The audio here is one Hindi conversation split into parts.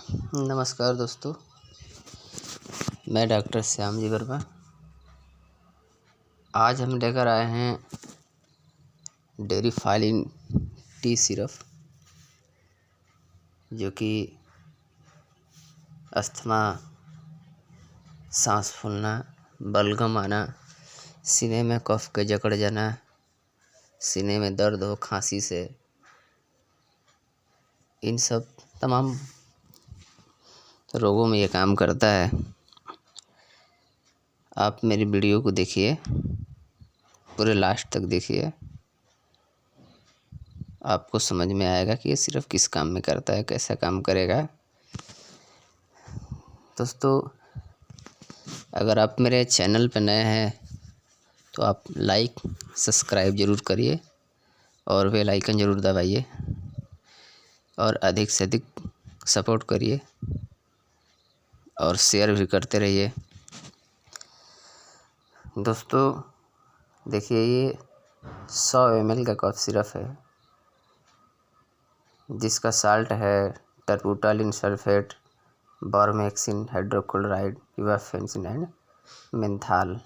नमस्कार दोस्तों, मैं डॉक्टर श्याम जी वर्मा। आज हम लेकर आए हैं डेयरी फाइलिन टी सिरप, जो कि अस्थमा, सांस फूलना, बलगम आना, सीने में कफ के जकड़ जाना, सीने में दर्द हो खांसी से, इन सब तमाम रोगों में ये काम करता है। आप मेरी वीडियो को देखिए, पूरे लास्ट तक देखिए, आपको समझ में आएगा कि ये सिर्फ किस काम में करता है, कैसा काम करेगा। दोस्तों, अगर आप मेरे चैनल पर नए हैं तो आप लाइक सब्सक्राइब ज़रूर करिए और बेल आइकन ज़रूर दबाइए और अधिक से अधिक सपोर्ट करिए और शेयर भी करते रहिए। दोस्तों देखिए, ये 100 ml का कफ सिरप है, जिसका साल्ट है टर्बुटालिन सल्फेट, बॉरमेक्सिन हाइड्रोक्लोराइड, इवाफेंसिन एंड मेंथाल,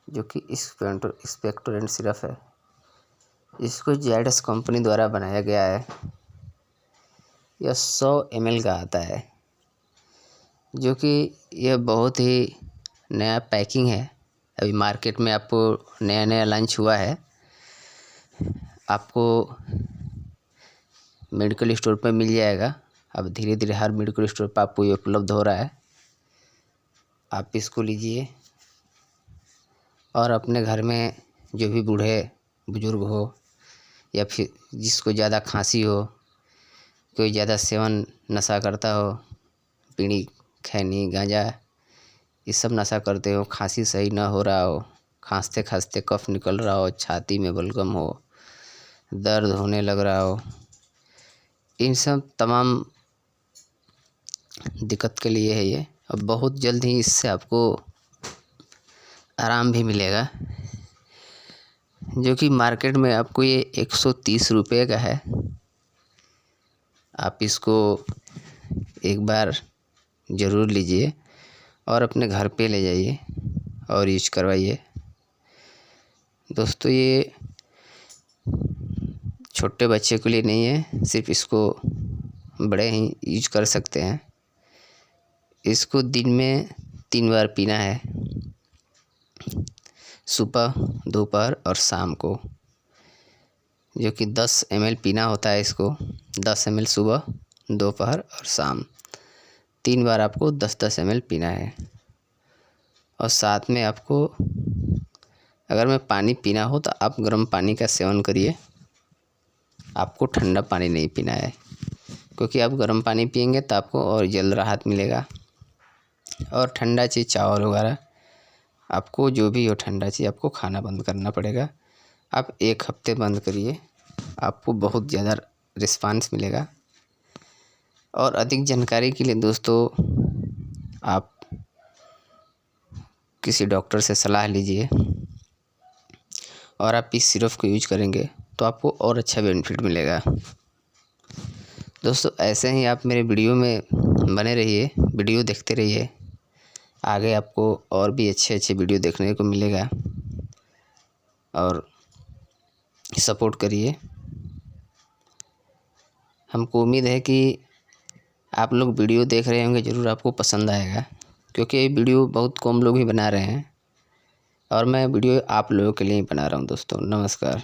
जो कि एक्सपेक्टोरेंट सिरप है। इसको जेडस कंपनी द्वारा बनाया गया है। यह 100 ml का आता है, जो कि यह बहुत ही नया पैकिंग है। अभी मार्केट में आपको नया नया लॉन्च हुआ है। आपको मेडिकल स्टोर पर मिल जाएगा। अब धीरे धीरे हर मेडिकल स्टोर पर आपको ये उपलब्ध हो रहा है। आप इसको लीजिए और अपने घर में जो भी बूढ़े बुजुर्ग हो या फिर जिसको ज़्यादा खांसी हो, कोई ज़्यादा सेवन नशा करता हो, बीड़ी खैनी गांजा ये सब नशा करते हो, खांसी सही ना हो रहा हो, खांसते खांसते कफ निकल रहा हो, छाती में बलगम हो, दर्द होने लग रहा हो, इन सब तमाम दिक्कत के लिए है ये। और बहुत जल्द ही इससे आपको आराम भी मिलेगा, जो कि मार्केट में आपको ये 130 रुपये का है। आप इसको एक बार ज़रूर लीजिए और अपने घर पे ले जाइए और यूज करवाइए। दोस्तों, ये छोटे बच्चे के लिए नहीं है, सिर्फ इसको बड़े ही यूज कर सकते हैं। इसको दिन में 3 बार पीना है, सुबह, दोपहर और शाम को, जो कि 10 ml पीना होता है। इसको 10 ml सुबह, दोपहर और शाम 3 बार आपको 10-10 ml पीना है। और साथ में आपको अगर मैं पानी पीना हो तो आप गर्म पानी का सेवन करिए। आपको ठंडा पानी नहीं पीना है, क्योंकि आप गर्म पानी पिएंगे तो आपको और जल्द राहत मिलेगा। और ठंडा चीज़, चावल वगैरह, आपको जो भी हो ठंडा चीज़ आपको खाना बंद करना पड़ेगा। आप 1 हफ्ते बंद करिए, आपको बहुत ज़्यादा रिस्पांस मिलेगा। और अधिक जानकारी के लिए दोस्तों आप किसी डॉक्टर से सलाह लीजिए और आप इस सिरप को यूज करेंगे तो आपको और अच्छा बेनिफिट मिलेगा। दोस्तों, ऐसे ही आप मेरे वीडियो में बने रहिए, वीडियो देखते रहिए। आगे आपको और भी अच्छे अच्छे वीडियो देखने को मिलेगा और सपोर्ट करिए। हमको उम्मीद है कि आप लोग वीडियो देख रहे होंगे, ज़रूर आपको पसंद आएगा, क्योंकि ये वीडियो बहुत कम लोग ही बना रहे हैं और मैं वीडियो आप लोगों के लिए ही बना रहा हूँ। दोस्तों नमस्कार।